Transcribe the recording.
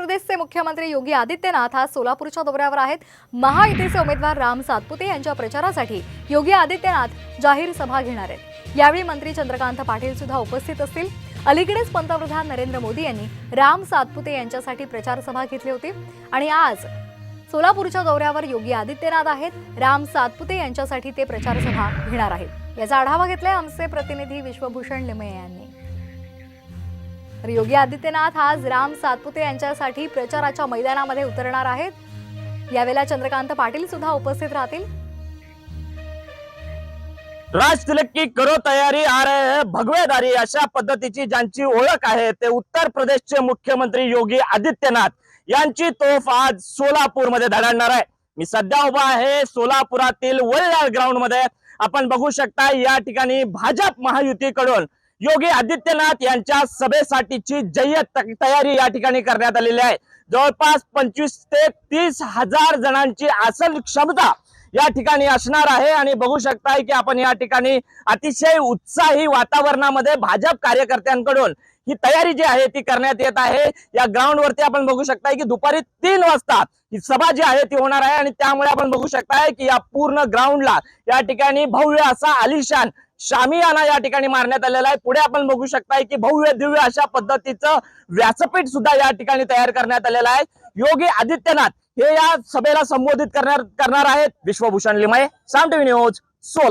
प्रदेशचे मुख्यमंत्री योगी आदित्यनाथ आज सोलापूरच्या दौऱ्यावर आहेत। महायुतीचे उमेदवार राम सातपुते यांच्या प्रचारासाठी योगी आदित्यनाथ जाहीर सभा घेणार आहेत। यावेळी मंत्री चंद्रकांत पाटील सुद्धा उपस्थित असतील। अलीकडेच पंतप्रधान नरेंद्र मोदी यांनी राम सातपुते यांच्यासाठी प्रचार सभा घेतली होती आणि आज सोलापूरच्या दौऱ्यावर योगी आदित्यनाथ आहेत। राम सातपुते यांच्यासाठी ते प्रचार सभा घेणार आहेत। याचा आढावा घेतलाय आमचे प्रतिनिधी विश्वभूषण लिमये यांनी। तर योगी आदित्यनाथ आज राम सातपुते यांच्यासाठी प्रचाराच्या मैदानामध्ये उतरणार आहेत। यावेळेला चंद्रकांत पाटील सुद्धा उपस्थित राहतील। राज तिलक की करो तयारी आ रहे हैं भगवेदारी अशा पद्धतीची ज्यांची ओळख आहे ते उत्तर प्रदेशचे मुख्यमंत्री योगी आदित्यनाथ यांची तोफ आज सोलापूर मध्ये धडकणार आहे। मी सध्या उभा आहे सोलापुरातील वल्लाळ ग्राउंड मध्ये। आपण बघू शकता या ठिकाणी भाजप महायुतीकडून योगी आदित्यनाथ यांच्या सभेसाठीची जय्यत तयारी या ठिकाणी करण्यात आलेली आहे। जवळपास 25 ते 30 हजार जणांची आसन क्षमता या ठिकाणी असणार आहे आणि बघू शकताय की आपण या ठिकाणी अतिशय उत्साही वातावरणामध्ये भाजप कार्यकर्त्यांकडून ही तयारी जी आहे ती करण्यात येत आहे। या ग्राउंड वरती आपण बघू शकताय की दुपारी 3 वाजता ही सभा जी आहे ती होणार आहे आणि त्यामुळे आपण बघू शकताय की या पूर्ण ग्राउंडला या ठिकाणी भव्य असा आलिशान शामियाना या ठिकाणी मारण्यात आलेला आहे। पुढे आपण बघू शकताय की भव्य दिव्य अशा पद्धतीचं व्यासपीठ सुद्धा या ठिकाणी तयार करण्यात आलेलं आहे। योगी आदित्यनाथ हे या सभेला संबोधित करणार आहेत। विश्वभूषण लिमये, साम टीव्ही न्यूज, सोलापूर।